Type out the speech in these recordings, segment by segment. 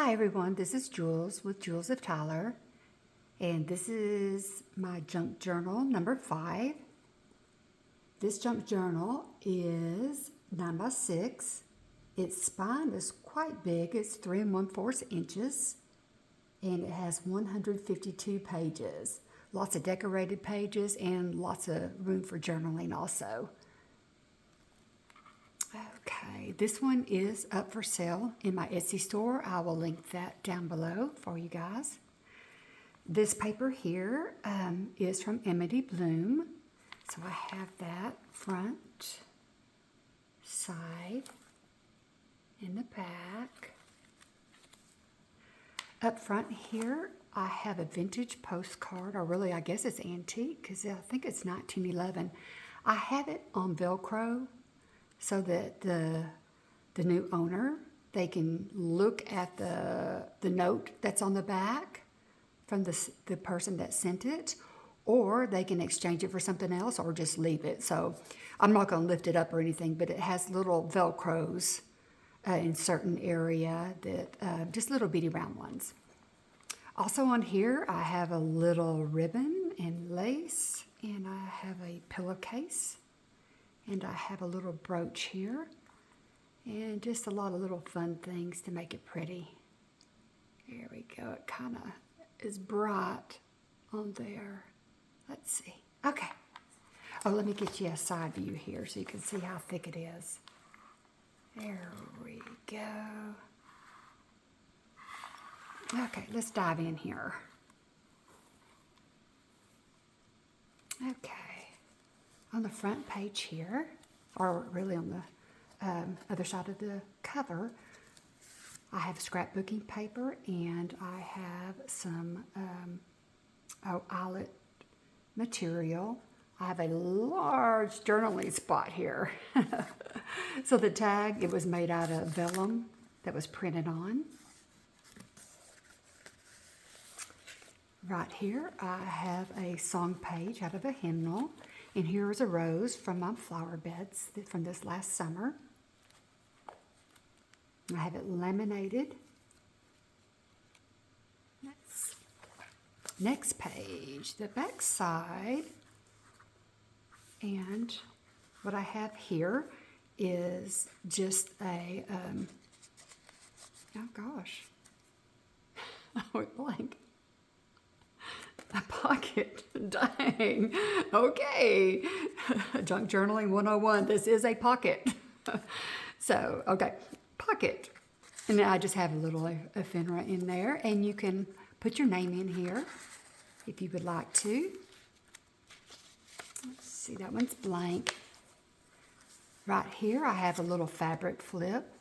Hi everyone, this is Jules with Jules of Tyler, and this is my junk journal number 5. This junk journal is 9 by 6. Its spine is quite big, it's 3 1/4 inches, and it has 152 pages. Lots of decorated pages and lots of room for journaling also. Okay, this one is up for sale in my Etsy store. I will link that down below for you guys. This paper here is from Amity Bloom. So I have that front, side, and the back. Up front here, I have a vintage postcard, or really I guess it's antique because I think it's 1911. I have it on Velcro so that the new owner, they can look at the note that's on the back from the person that sent it, or they can exchange it for something else or just leave it. So I'm not going to lift it up or anything, but it has little Velcros in certain area that just little bitty round ones. Also on here, I have a little ribbon and lace, and I have a pillowcase. And I have a little brooch here, and just a lot of little fun things to make it pretty. There we go. It kind of is bright on there. Let's see. Okay. Oh, let me get you a side view here so you can see how thick it is. There we go. Okay, let's dive in here. Okay. On the front page here, or really on the other side of the cover, I have scrapbooking paper, and I have some eyelet material. I have a large journaling spot here. So the tag, it was made out of vellum that was printed on. Right here, I have a song page out of a hymnal. And here is a rose from my flower beds from this last summer. I have it laminated. Next page, the back side. And what I have here is just a, oh gosh, I went blank. A pocket. Dang. Okay. Junk journaling 101. This is a pocket. So, okay. Pocket. And then I just have a little ephemera in there. And you can put your name in here if you would like to. Let's see. That one's blank. Right here I have a little fabric flip.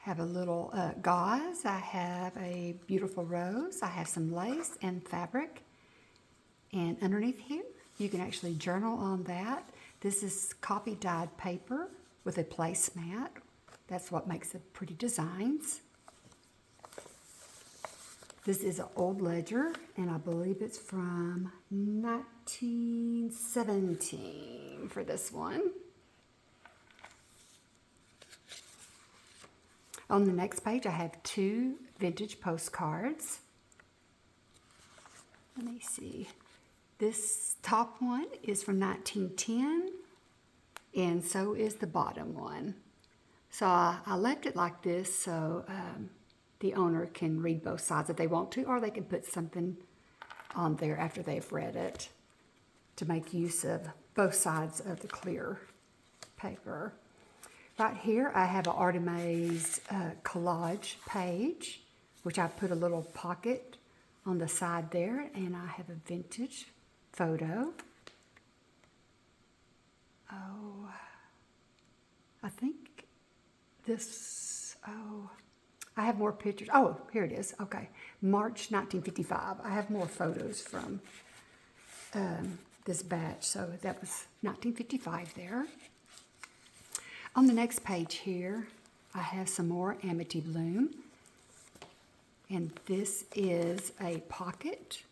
Have a little gauze, I have a beautiful rose, I have some lace and fabric, and underneath here you can actually journal on that. This is copy dyed paper with a placemat. That's what makes the pretty designs. This is an old ledger, and I believe it's from 1917 for this one. On the next page, I have 2 vintage postcards. Let me see. This top one is from 1910, and so is the bottom one. So I left it like this so the owner can read both sides if they want to, or they can put something on there after they've read it to make use of both sides of the clear paper. Right here, I have an Artemis collage page, which I put a little pocket on the side there, and I have a vintage photo. Oh, I think this, I have more pictures. Oh, here it is. Okay, March 1955. I have more photos from this batch, so that was 1955 there. On the next page here, I have some more Amity Bloom. And this is a pocket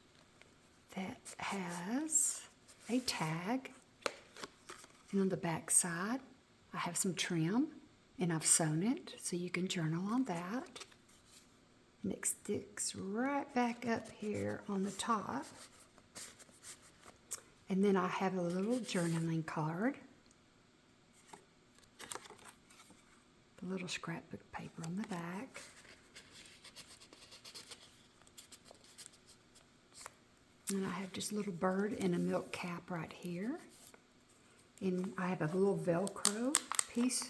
that has a tag. And on the back side, I have some trim and I've sewn it so you can journal on that. And it sticks right back up here on the top. And then I have a little journaling card. The little scrapbook paper on the back. And I have just a little bird and a milk cap right here. And I have a little Velcro piece.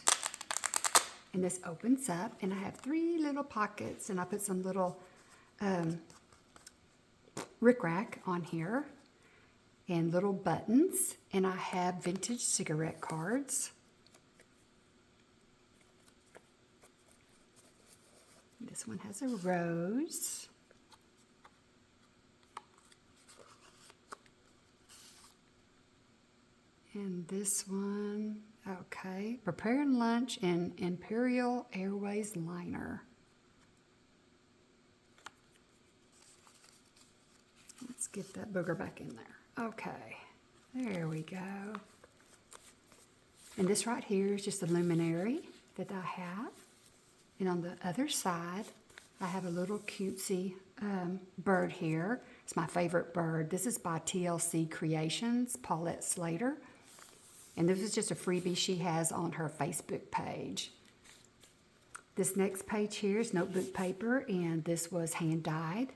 And this opens up, and I have 3 little pockets, and I put some little rickrack on here, and little buttons, and I have vintage cigarette cards. This one has a rose. And this one, okay, preparing lunch in Imperial Airways liner. Let's get that booger back in there. Okay, there we go. And this right here is just a luminary that I have. And on the other side, I have a little cutesy bird here. It's my favorite bird. This is by TLC Creations, Paulette Slater. And this is just a freebie she has on her Facebook page. This next page here is notebook paper, and this was hand dyed.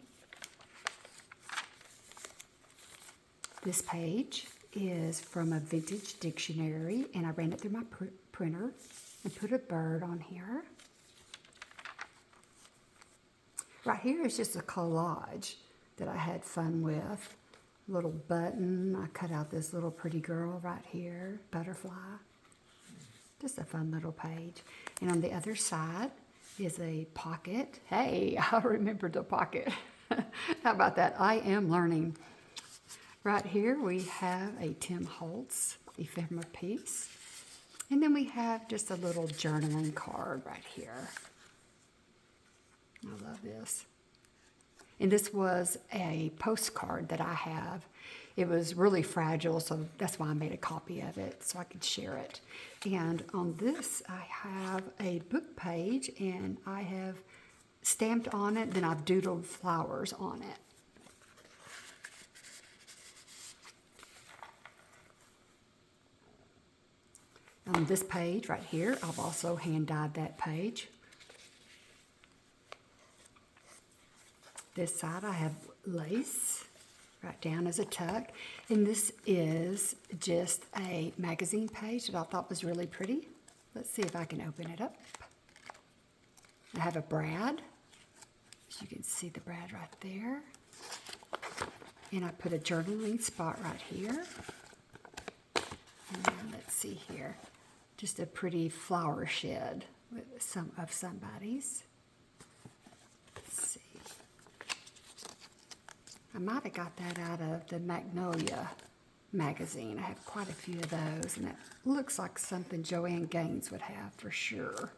This page is from a vintage dictionary, and I ran it through my printer and put a bird on here. Right here is just a collage that I had fun with. Little button. I cut out this little pretty girl right here, butterfly. Just a fun little page. And on the other side is a pocket. Hey, I remembered the pocket. How about that? I am learning. Right here we have a Tim Holtz ephemera piece. And then we have just a little journaling card right here. I love this. And this was a postcard that I have. It was really fragile, so that's why I made a copy of it so I could share it. And on this, I have a book page, and I have stamped on it, then I've doodled flowers on it. On this page right here, I've also hand dyed that page. This side I have lace right down as a tuck. And this is just a magazine page that I thought was really pretty. Let's see if I can open it up. I have a brad. As you can see the brad right there. And I put a journaling spot right here. And let's see here. Just a pretty flower shed with some of somebody's. Let's see. I might have got that out of the Magnolia magazine. I have quite a few of those, and it looks like something Joanne Gaines would have for sure.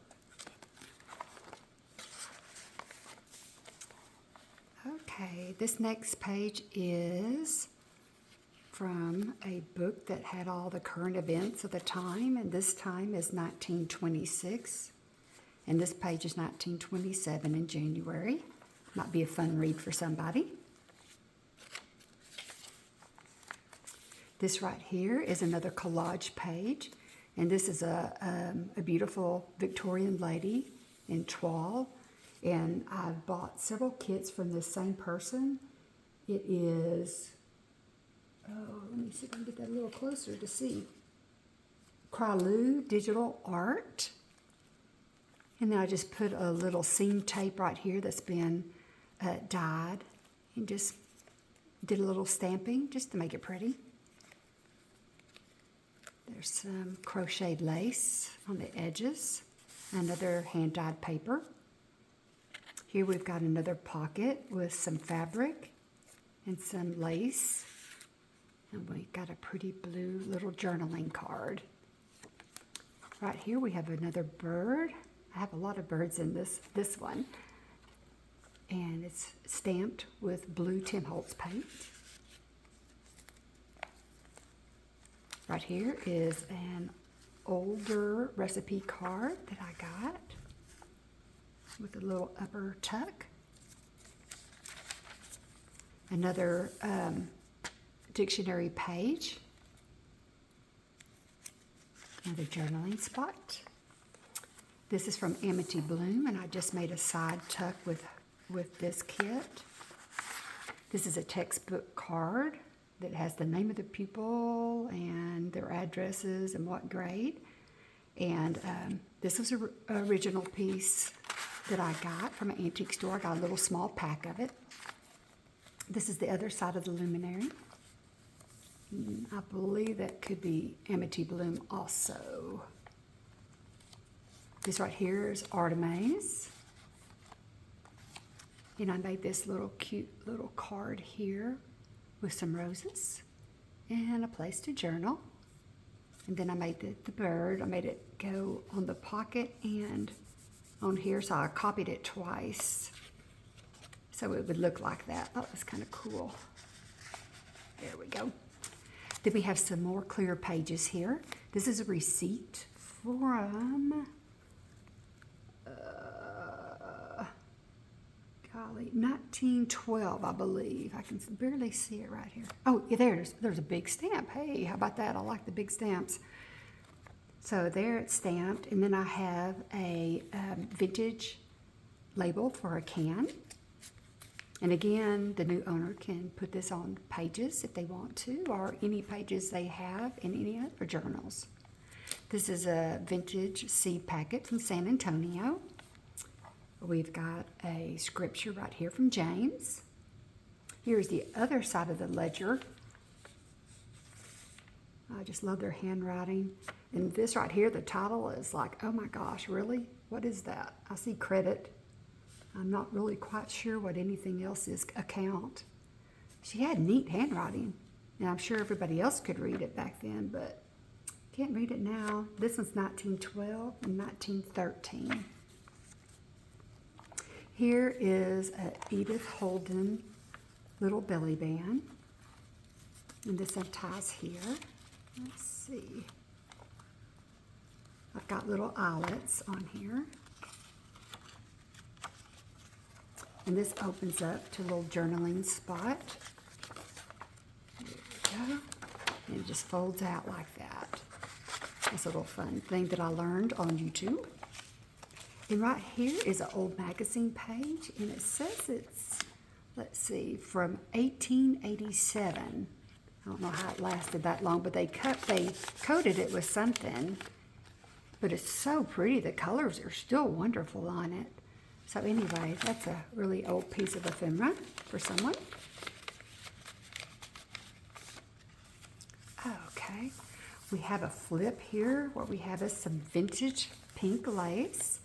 Okay, this next page is from a book that had all the current events of the time, and this time is 1926, and this page is 1927 in January. Might be a fun read for somebody. This right here is another collage page, and this is a beautiful Victorian lady in toile, and I've bought several kits from this same person. It is, let me see if I can get that a little closer to see. Kryloo Digital Art. And then I just put a little seam tape right here that's been dyed, and just did a little stamping just to make it pretty. There's some crocheted lace on the edges, another hand-dyed paper. Here we've got another pocket with some fabric and some lace. And we've got a pretty blue little journaling card. Right here we have another bird. I have a lot of birds in this one. And it's stamped with blue Tim Holtz paint. Right here is an older recipe card that I got with a little upper tuck. Another dictionary page. Another journaling spot. This is from Amity Bloom, and I just made a side tuck with this kit. This is a textbook card that has the name of the pupil and their addresses and what grade. And this was an original piece that I got from an antique store. I got a little small pack of it. This is the other side of the luminary. I believe that could be Amity Bloom also. This right here is Artemis. And I made this little cute little card here with some roses and a place to journal. And then I made the bird. I made it go on the pocket and on here, so I copied it twice so it would look like that. That was kind of cool. There we go. Then we have some more clear pages here. This is a receipt from, golly, 1912, I believe. I can barely see it right here. Oh, yeah, there's a big stamp. Hey, how about that? I like the big stamps. So there it's stamped, and then I have a vintage label for a can. And again, the new owner can put this on pages if they want to, or any pages they have in any other journals. This is a vintage seed packet from San Antonio. We've got a scripture right here from James. Here's the other side of the ledger. I just love their handwriting. And this right here, the title is like, oh my gosh, really? What is that? I see credit. I'm not really quite sure what anything else is. Account. She had neat handwriting. And I'm sure everybody else could read it back then, but can't read it now. This one's 1912 and 1913. Here is a Edith Holden little belly band. And this unties here. Let's see. I've got little eyelets on here. And this opens up to a little journaling spot. There we go. And it just folds out like that. That's a little fun thing that I learned on YouTube. And right here is an old magazine page, and it says it's, let's see, from 1887. I don't know how it lasted that long, but they coated it with something. But it's so pretty. The colors are still wonderful on it. So anyway, that's a really old piece of ephemera for someone. Okay, we have a flip here. What we have is some vintage pink lace.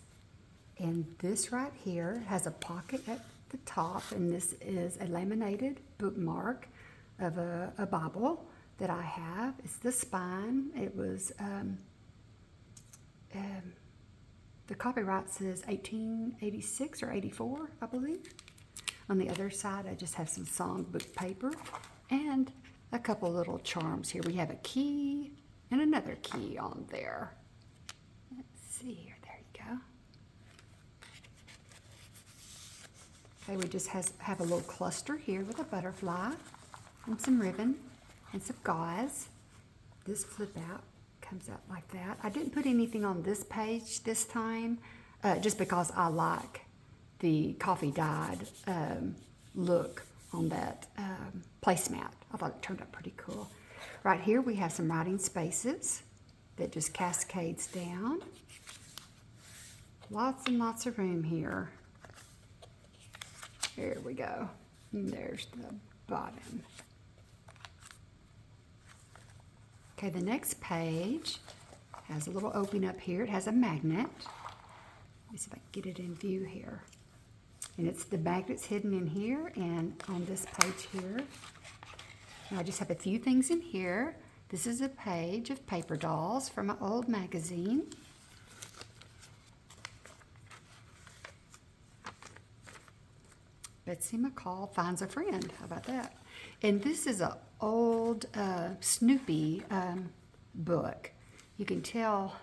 And this right here has a pocket at the top, and this is a laminated bookmark of a Bible that I have. It's the spine. It was, the copyright says 1886 or 84, I believe. On the other side, I just have some songbook paper and a couple little charms here. We have a key and another key on there. Let's see here. There you go. Okay, we just have a little cluster here with a butterfly and some ribbon and some gauze. This flip out comes out like that. I didn't put anything on this page this time, just because I like the coffee dyed look on that placemat. I thought it turned out pretty cool. Right here we have some writing spaces that just cascades down. Lots and lots of room here. There we go. And there's the bottom. Okay, the next page has a little opening up here. It has a magnet. Let me see if I can get it in view here. And it's the magnet's hidden in here and on this page here. And I just have a few things in here. This is a page of paper dolls from an old magazine. Betsy McCall finds a friend. How about that? And this is an old Snoopy book You can tell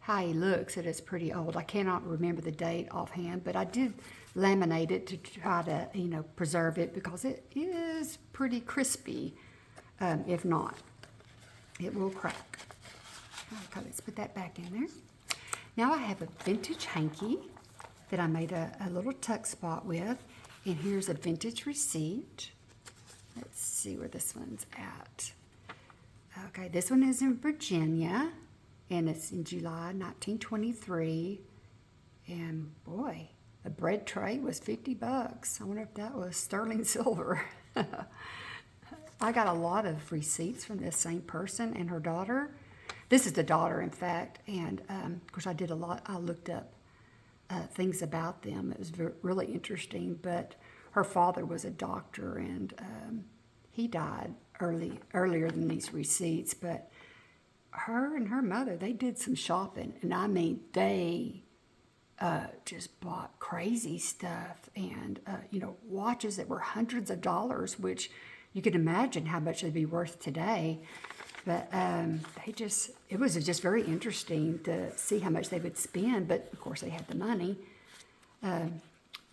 how he looks that it's pretty old. I cannot remember the date offhand, but I did laminate it to try to, preserve it because it is pretty crispy. If not, it will crack. Okay, let's put that back in there. Now I have a vintage hanky that I made a little tuck spot with, and here's a vintage receipt. Let's see where this one's at. Okay, this one is in Virginia, and it's in July 1923. And boy, a bread tray was 50 bucks. I wonder if that was sterling silver. I got a lot of receipts from this same person and her daughter. This is the daughter, in fact, and of course I looked up things about them. It was really interesting, but her father was a doctor, and he died earlier than these receipts, but her and her mother, they did some shopping, and I mean, they just bought crazy stuff, and watches that were hundreds of dollars, which you can imagine how much they'd be worth today. But it was just very interesting to see how much they would spend, but of course they had the money.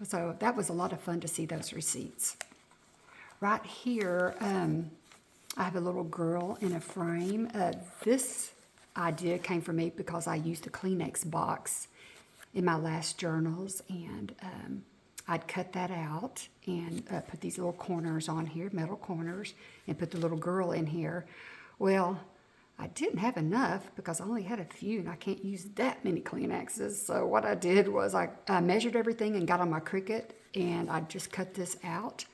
So that was a lot of fun to see those receipts. Right here, I have a little girl in a frame. This idea came from me because I used a Kleenex box in my last journals, and I'd cut that out and put these little corners on here, metal corners, and put the little girl in here. Well, I didn't have enough because I only had a few, and I can't use that many Kleenexes. So what I did was I measured everything and got on my Cricut, and I just cut this out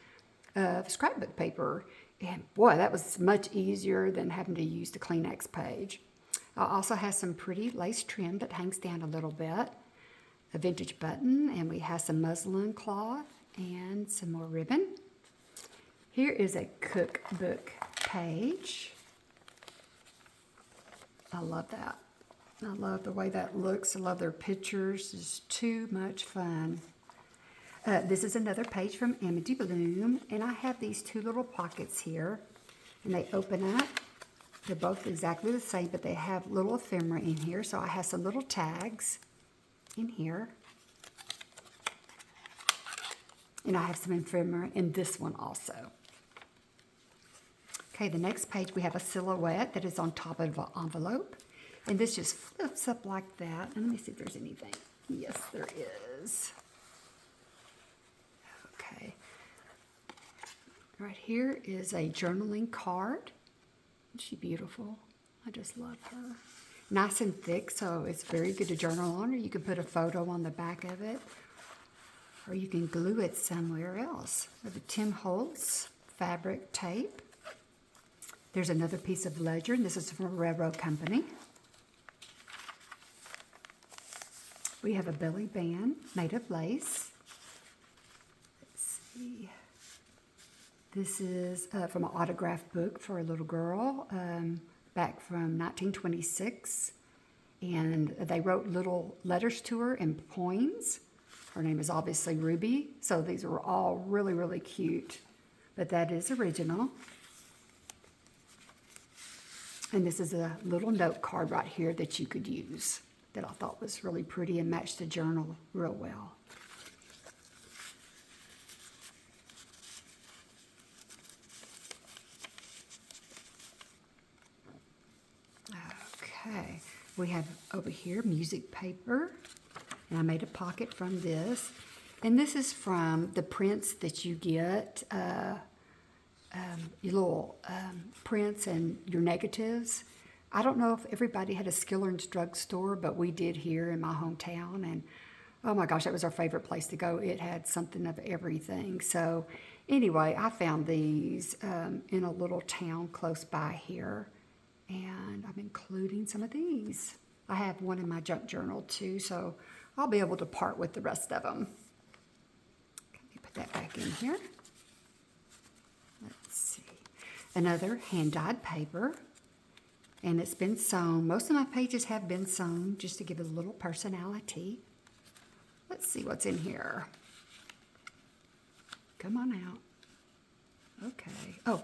of scrapbook paper. And boy, that was much easier than having to use the Kleenex page. I also have some pretty lace trim that hangs down a little bit, a vintage button, and we have some muslin cloth and some more ribbon. Here is a cookbook page. I love that. I love the way that looks. I love their pictures. It's too much fun. This is another page from Amity Bloom, and I have these two little pockets here, and they open up. They're both exactly the same, but they have little ephemera in here, so I have some little tags in here. And I have some ephemera in this one also. Okay, the next page we have a silhouette that is on top of an envelope. And this just flips up like that. And let me see if there's anything. Yes, there is. Okay. Right here is a journaling card. Isn't she beautiful? I just love her. Nice and thick, so it's very good to journal on, or you can put a photo on the back of it, or you can glue it somewhere else. With a Tim Holtz fabric tape. There's another piece of ledger, and this is from a railroad company. We have a belly band made of lace. Let's see. This is from an autograph book for a little girl back from 1926. And they wrote little letters to her in poems. Her name is obviously Ruby, so these are all really, really cute. But that is original. And this is a little note card right here that you could use that I thought was really pretty and matched the journal real well. Okay, we have over here music paper, and I made a pocket from this. And this is from the prints that you get, your little prints and your negatives. I don't know if everybody had a Skiller's drugstore, but we did here in my hometown. And oh my gosh, that was our favorite place to go. It had something of everything. So anyway, I found these in a little town close by here. And I'm including some of these. I have one in my junk journal too, so I'll be able to part with the rest of them. Let me put that back in here. Let's see. Another hand-dyed paper. And it's been sewn. Most of my pages have been sewn just to give it a little personality. Let's see what's in here. Come on out. Okay. Oh.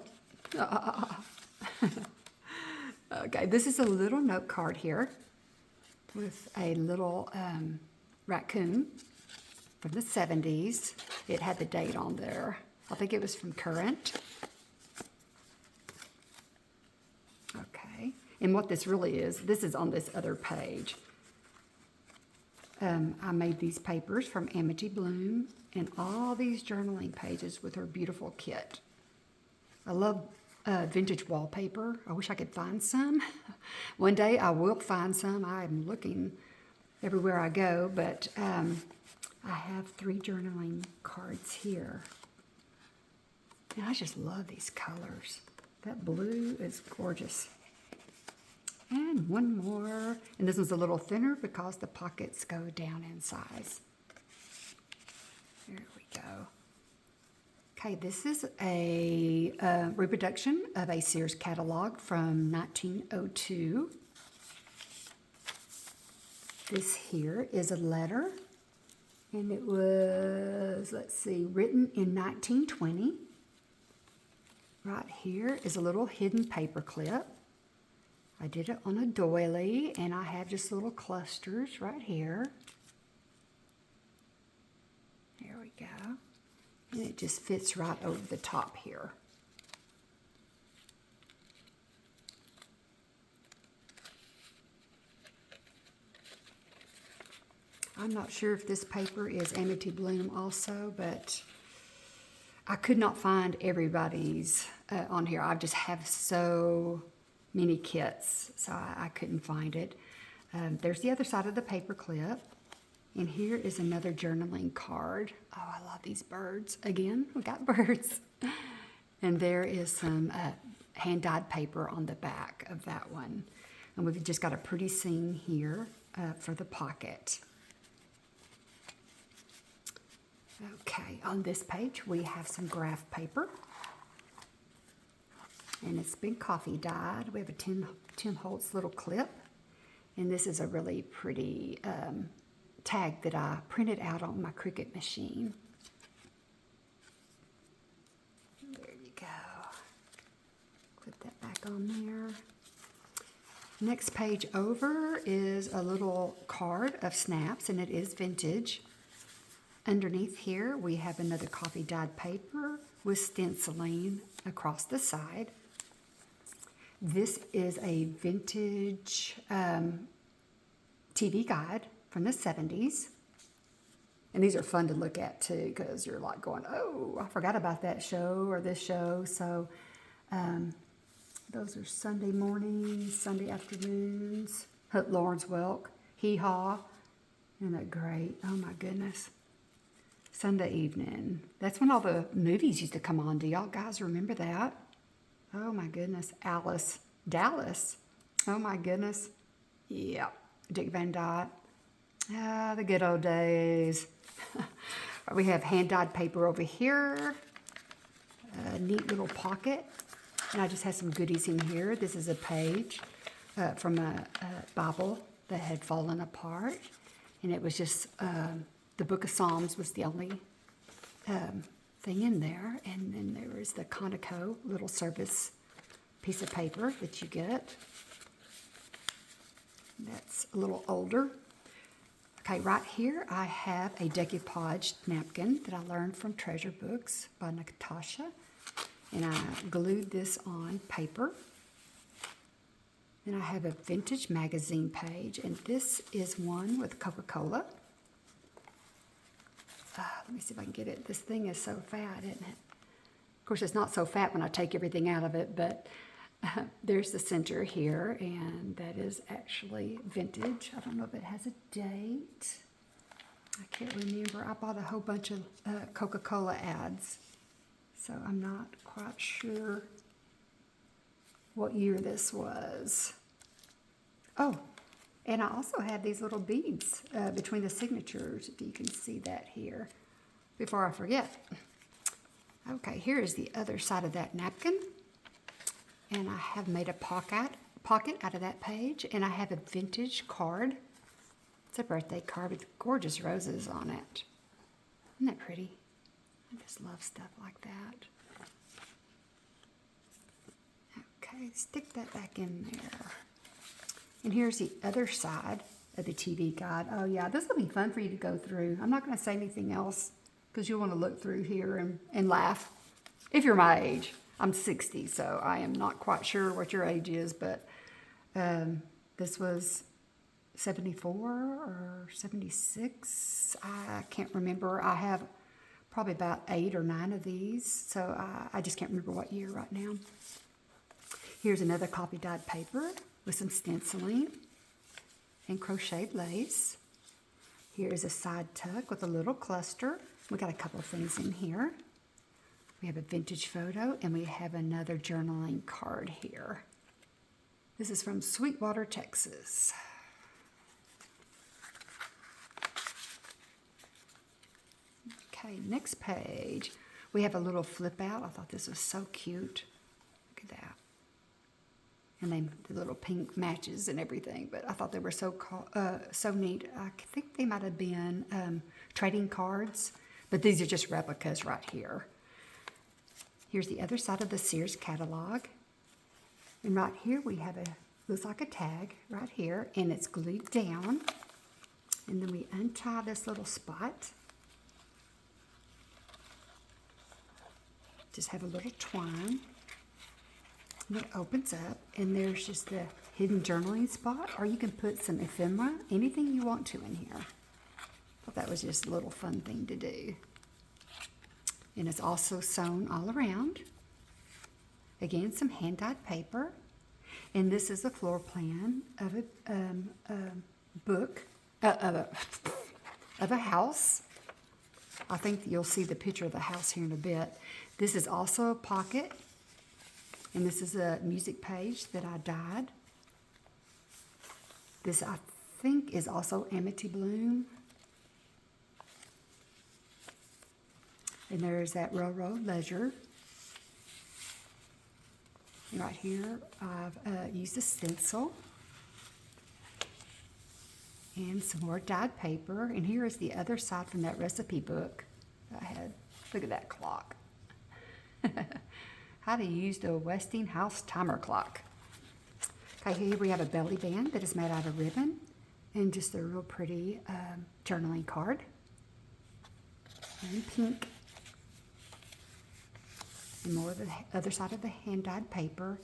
Okay, this is a little note card here with a little raccoon from the 70s. It had the date on there. I think it was from Current. Okay, and what this really is, this is on this other page. I made these papers from Amity Bloom and all these journaling pages with her beautiful kit. I love vintage wallpaper. I wish I could find some. One day I will find some. I'm looking everywhere I go, but I have 3 journaling cards here. And I just love these colors. That blue is gorgeous. And one more. And this one's a little thinner because the pockets go down in size. There we go. Okay, this is a reproduction of a Sears catalog from 1902. This here is a letter, and it was, let's see, written in 1920. Right here is a little hidden paper clip. I did it on a doily, and I have just little clusters right here. There we go. And it just fits right over the top here. I'm not sure if this paper is Amity Bloom also, but I could not find everybody's on here. I just have so many kits, so I couldn't find it. There's the other side of the paper clip. And here is another journaling card. Oh, I love these birds. Again, we got birds. And there is some hand-dyed paper on the back of that one. And we've just got a pretty scene here for the pocket. Okay, on this page we have some graph paper. And it's been coffee dyed. We have a Tim Holtz little clip. And this is a really pretty tag that I printed out on my Cricut machine. There you go. Clip that back on there. Next page over is a little card of snaps, and it is vintage. Underneath here we have another coffee dyed paper with stenciling across the side. This is a vintage TV guide from the 70s. And these are fun to look at too, because you're like going, oh, I forgot about that show or this show. So those are Sunday mornings, Sunday afternoons. Lawrence Welk, Hee Haw. Isn't that great? Oh my goodness. Sunday evening. That's when all the movies used to come on. Do y'all guys remember that? Oh my goodness. Alice. Dallas. Oh my goodness. Yep. Dick Van Dyke. Ah, the good old days. We have hand-dyed paper over here. A neat little pocket. And I just have some goodies in here. This is a page from a Bible that had fallen apart. And it was just, the Book of Psalms was the only thing in there. And then there was the Conoco little service piece of paper that you get. That's a little older. Okay, right here I have a decoupage napkin that I learned from Treasure Books by Natasha. And I glued this on paper. Then I have a vintage magazine page, and this is one with Coca-Cola. Let me see if I can get it. This thing is so fat, isn't it? Of course, it's not so fat when I take everything out of it, but there's the center here, and that is actually vintage. I don't know if it has a date. I can't remember. I bought a whole bunch of Coca-Cola ads, so I'm not quite sure what year this was. Oh, and I also have these little beads between the signatures, if you can see that here, before I forget. Okay, here is the other side of that napkin. And I have made a pocket out of that page, and I have a vintage card. It's a birthday card with gorgeous roses on it. Isn't that pretty? I just love stuff like that. Okay, stick that back in there. And here's the other side of the TV guide. Oh yeah, this will be fun for you to go through. I'm not going to say anything else because you'll want to look through here and laugh. If you're my age. I'm 60, so I am not quite sure what your age is, but this was 74 or 76. I can't remember. I have probably about 8 or 9 of these, so I just can't remember what year right now. Here's another copy dyed paper with some stenciling and crocheted lace. Here's a side tuck with a little cluster. We got a couple of things in here. We have a vintage photo, and we have another journaling card here. This is from Sweetwater, Texas. Okay, next page. We have a little flip out. I thought this was so cute. Look at that. And then the little pink matches and everything, but I thought they were so neat. I think they might have been trading cards, but these are just replicas right here. Here's the other side of the Sears catalog. And right here we have looks like a tag right here, and it's glued down. And then we untie this little spot. Just have a little twine. And it opens up, and there's just the hidden journaling spot, or you can put some ephemera, anything you want to in here. Thought that was just a little fun thing to do. And it's also sewn all around. Again, some hand-dyed paper. And this is a floor plan of a book, of a house. I think you'll see the picture of the house here in a bit. This is also a pocket. And this is a music page that I dyed. This, I think, is also Amity Bloom. And there's that Railroad Ledger. And right here, I've used a stencil. And some more dyed paper. And here is the other side from that recipe book I had. Look at that clock. How to use the Westinghouse timer clock. Okay, here we have a belly band that is made out of ribbon. And just a real pretty journaling card. And pink. And more of the other side of the hand-dyed paper.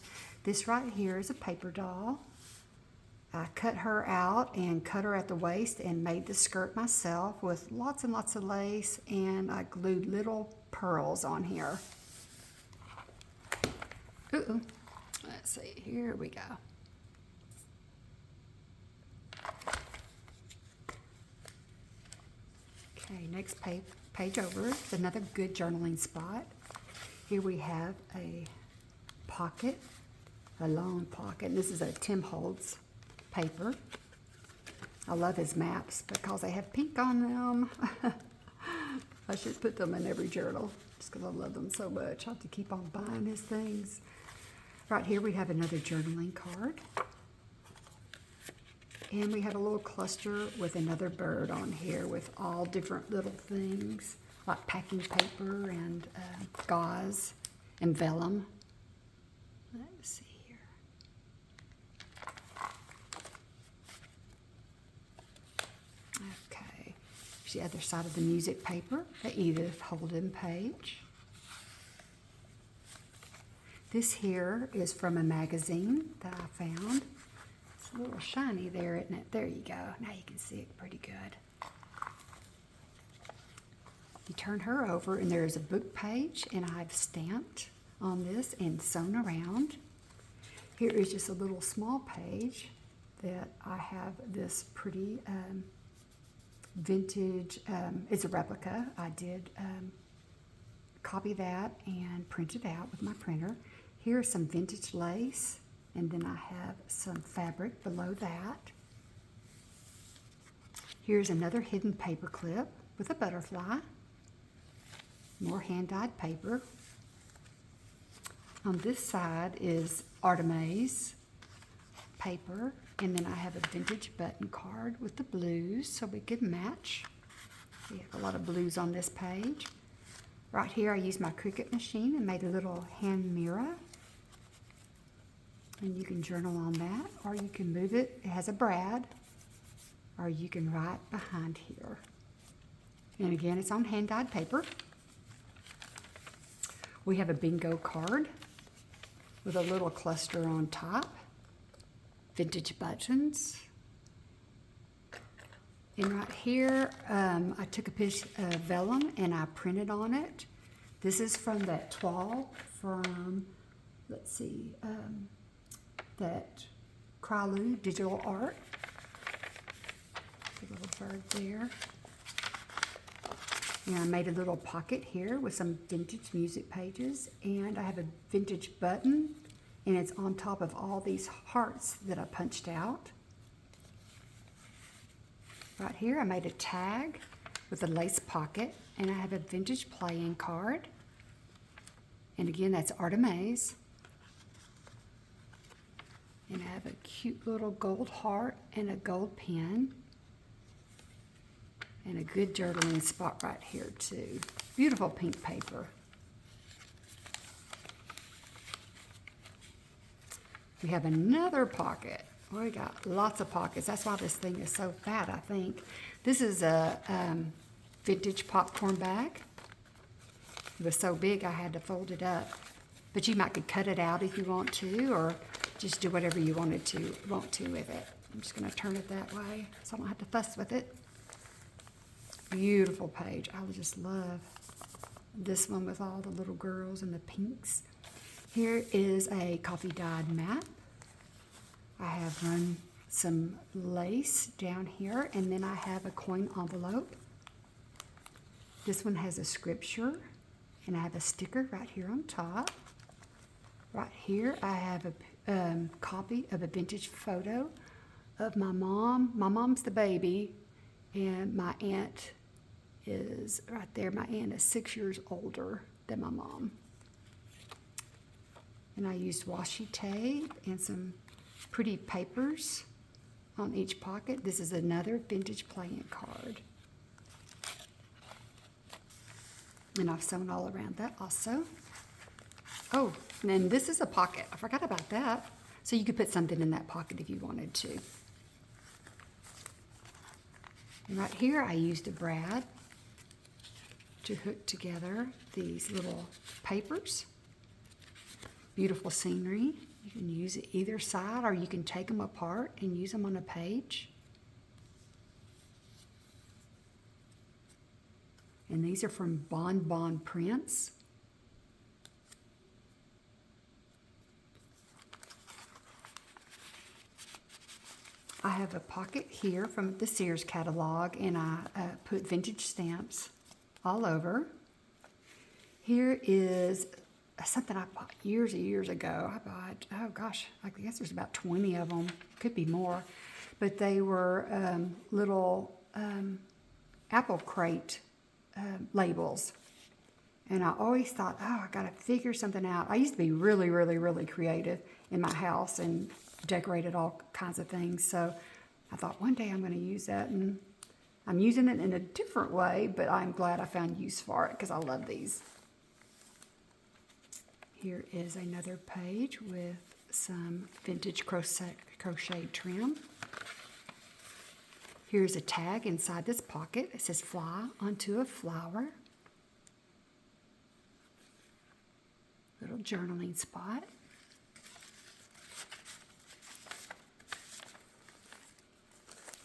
This right here is a paper doll. I cut her out and cut her at the waist and made the skirt myself with lots and lots of lace, and I glued little pearls on here. Ooh, let's see, here we go. Okay, next page over, it's another good journaling spot. Here we have a pocket, a long pocket. And this is a Tim Holtz paper. I love his maps because they have pink on them. I should put them in every journal just because I love them so much. I have to keep on buying his things. Right here we have another journaling card. And we have a little cluster with another bird on here with all different little things, like packing paper and gauze and vellum. Let's see here. Okay, here's the other side of the music paper, the Edith Holden page. This here is from a magazine that I found. It's a little shiny there, isn't it? There you go. Now you can see it pretty good. You turn her over and there is a book page, and I've stamped on this and sewn around. Here is just a little small page that I have this pretty vintage, it's a replica. I did copy that and print it out with my printer. Here's some vintage lace, and then I have some fabric below that. Here's another hidden paper clip with a butterfly. More hand-dyed paper. On this side is Artemis paper, and then I have a vintage button card with the blues so we could match. We have a lot of blues on this page. Right here I used my Cricut machine and made a little hand mirror. And you can journal on that, or you can move it. It has a brad, or you can write behind here. And again, it's on hand-dyed paper. We have a bingo card with a little cluster on top, vintage buttons. And right here, I took a piece of vellum and I printed on it. This is from that toile from, let's see, that XXXOOO digital art. A little bird there. And I made a little pocket here with some vintage music pages, and I have a vintage button, and it's on top of all these hearts that I punched out. Right here I made a tag with a lace pocket, and I have a vintage playing card. And again, that's Artemis. And I have a cute little gold heart and a gold pen. And a good journaling spot right here too. Beautiful pink paper. We have another pocket. We got lots of pockets. That's why this thing is so fat, I think. This is a vintage popcorn bag. It was so big I had to fold it up. But you might could cut it out if you want to, or just do whatever you want to with it. I'm just going to turn it that way so I don't have to fuss with it. Beautiful page. I just love this one with all the little girls and the pinks. Here is a coffee dyed map. I have run some lace down here, and then I have a coin envelope. This one has a scripture, and I have a sticker right here on top. Right here I have a copy of a vintage photo of my mom. My mom's the baby, and my aunt is right there. My aunt is 6 years older than my mom. And I used washi tape and some pretty papers on each pocket. This is another vintage playing card. And I've sewn all around that also. Oh, and then this is a pocket. I forgot about that. So you could put something in that pocket if you wanted to. And right here I used a brad to hook together these little papers. Beautiful scenery. You can use it either side, or you can take them apart and use them on a page. And these are from Bon Prints. I have a pocket here from the Sears catalog, and I put vintage stamps all over. Here is something I bought years and years ago. I bought, oh gosh, I guess there's about 20 of them, could be more. But they were little apple crate labels. And I always thought, oh, I gotta figure something out. I used to be really, really, really creative in my house and decorated all kinds of things. So I thought one day I'm gonna use that, and I'm using it in a different way, but I'm glad I found use for it because I love these. Here is another page with some vintage crochet trim. Here's a tag inside this pocket. It says fly onto a flower. Little journaling spot.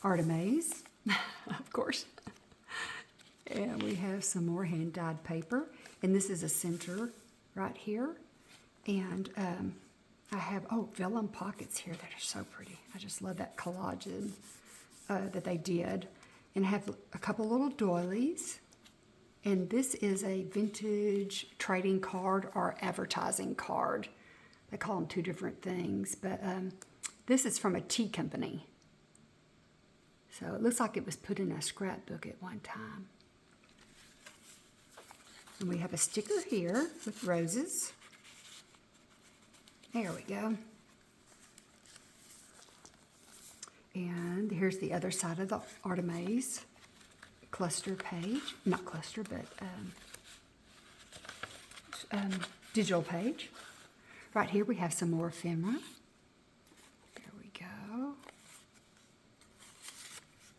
Artemis, of course. And we have some more hand-dyed paper. And this is a center right here. And I have, vellum pockets here that are so pretty. I just love that collage that they did. And I have a couple little doilies. And this is a vintage trading card or advertising card. They call them two different things. But this is from a tea company. So it looks like it was put in a scrapbook at one time. And we have a sticker here with roses. There we go. And here's the other side of the Artemis cluster page. Not cluster, but digital page. Right here we have some more ephemera.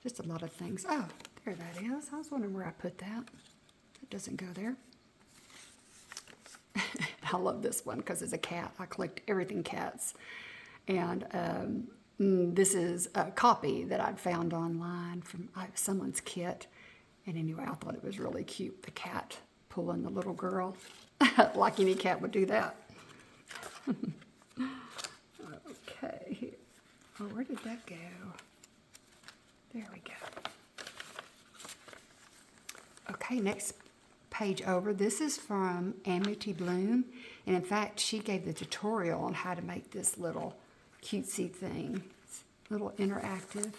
Just a lot of things. Oh, there that is. I was wondering where I put that. It doesn't go there. I love this one because it's a cat. I collect everything cats. And this is a copy that I'd found online from someone's kit. And anyway, I thought it was really cute. The cat pulling the little girl. Like any cat would do that. Okay. Oh, where did that go? There we go. Okay, next page over. This is from Amity Bloom. And in fact, she gave the tutorial on how to make this little cutesy thing. It's a little interactive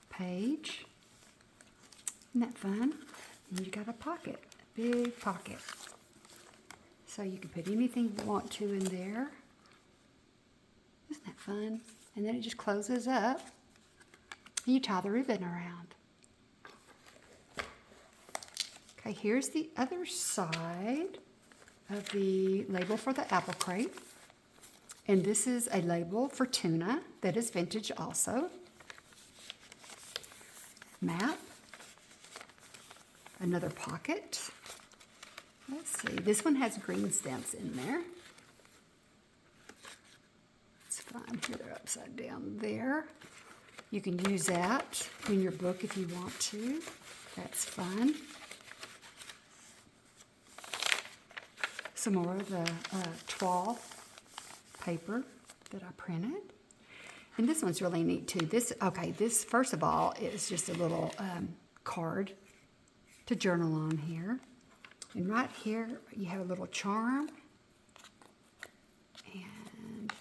page. Isn't that fun? And you got a pocket, a big pocket. So you can put anything you want to in there. Isn't that fun? And then it just closes up. And you tie the ribbon around. Okay, here's the other side of the label for the apple crate. And this is a label for tuna that is vintage also. Map. Another pocket. Let's see, this one has green stamps in there. It's fine, here they're upside down there. You can use that in your book if you want to. That's fun. Some more of the toile paper that I printed. And this one's really neat too. This first of all is just a little card to journal on here. And right here you have a little charm. And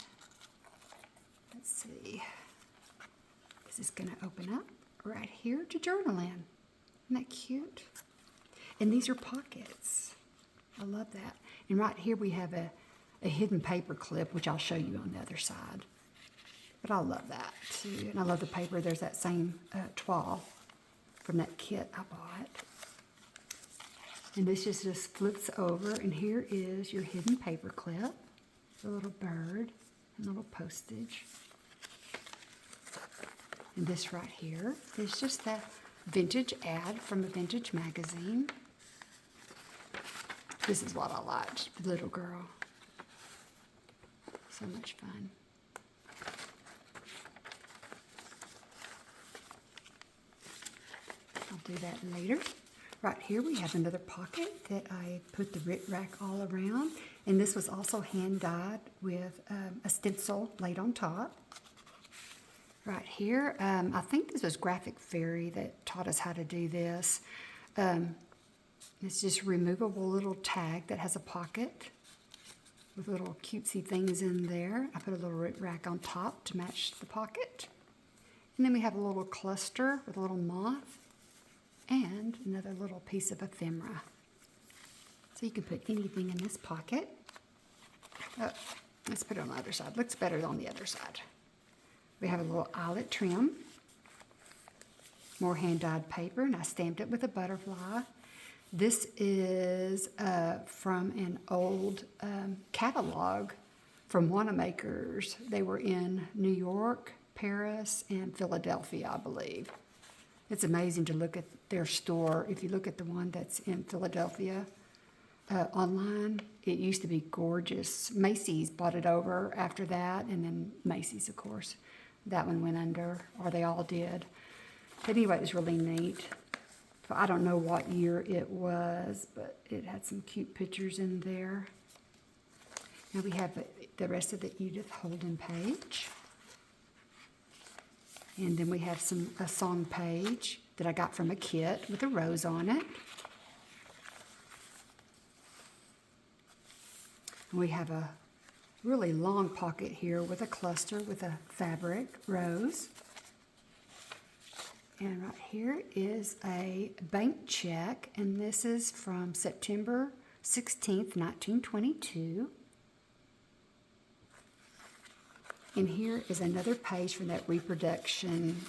let's see. This is going to open up right here to journal in. Isn't that cute? And these are pockets. I love that. And right here we have a hidden paper clip, which I'll show you on the other side. But I love that too. And I love the paper. There's that same toile from that kit I bought. And this just flips over. And here is your hidden paper clip. The little bird and little postage. And this right here is just that vintage ad from a vintage magazine. This is what I liked, the little girl. So much fun. I'll do that later. Right here we have another pocket that I put the Rit Rack all around. And this was also hand dyed with a stencil laid on top. Right here, I think this was Graphic Fairy that taught us how to do this. It's just a removable little tag that has a pocket with little cutesy things in there. I put a little Rit Rack on top to match the pocket. And then we have a little cluster with a little moth and another little piece of ephemera. So you can put anything in this pocket. Let's put it on the other side. Looks better on the other side. We have a little eyelet trim. More hand-dyed paper, and I stamped it with a butterfly. This is from an old catalog from Wanamaker's. They were in New York, Paris, and Philadelphia, I believe. It's amazing to look at their store. If you look at the one that's in Philadelphia online, it used to be gorgeous. Macy's bought it over after that, and then Macy's, of course. That one went under, or they all did. But anyway, it was really neat. So I don't know what year it was, but it had some cute pictures in there. Now we have the rest of the Edith Holden page. And then we have a song page that I got from a kit with a rose on it. And we have a really long pocket here with a cluster with a fabric rose. And right here is a bank check, and this is from September 16th, 1922. And here is another page from that reproduction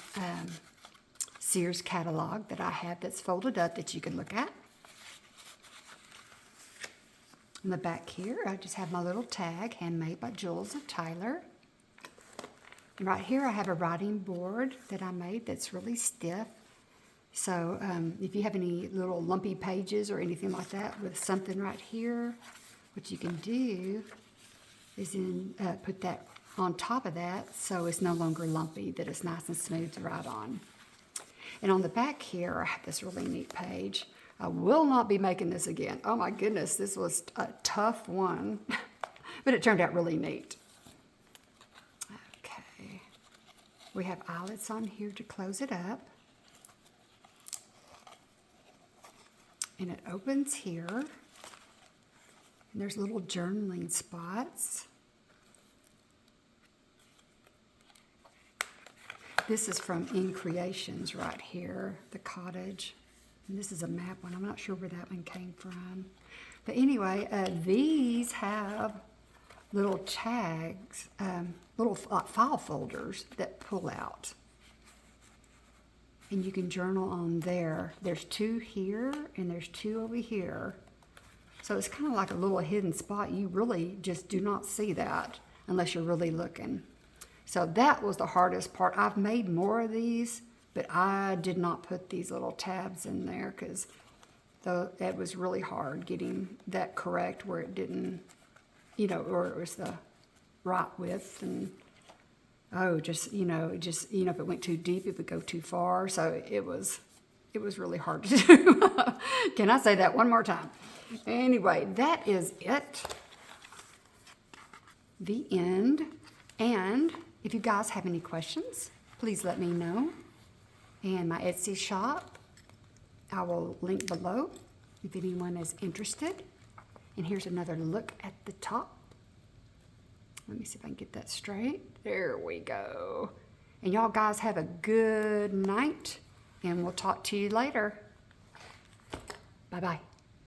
Sears catalog that I have that's folded up that you can look at. On the back here, I just have my little tag, handmade by Jules of Tyler. And right here I have a writing board that I made that's really stiff. So if you have any little lumpy pages or anything like that with something right here, what you can do is put that on top of that so it's no longer lumpy, that it's nice and smooth to write on. And on the back here, I have this really neat page. I will not be making this again. Oh my goodness, this was a tough one, but it turned out really neat. Okay, we have eyelets on here to close it up. And it opens here. And there's little journaling spots. This is from In Creations right here, the cottage. And this is a map one. I'm not sure where that one came from. But anyway, these have little tags, little file folders that pull out. And you can journal on there. There's 2 here and there's 2 over here. So it's kind of like a little hidden spot. You really just do not see that unless you're really looking. So that was the hardest part. I've made more of these, but I did not put these little tabs in there because it was really hard getting that correct where it didn't, or it was the right width. And if it went too deep, it would go too far. So it was really hard to do. Can I say that one more time? Anyway, that is it. The end. And if you guys have any questions, please let me know. And my Etsy shop, I will link below if anyone is interested. And here's another look at the top. Let me see if I can get that straight. There we go. And y'all guys have a good night, and we'll talk to you later. Bye-bye.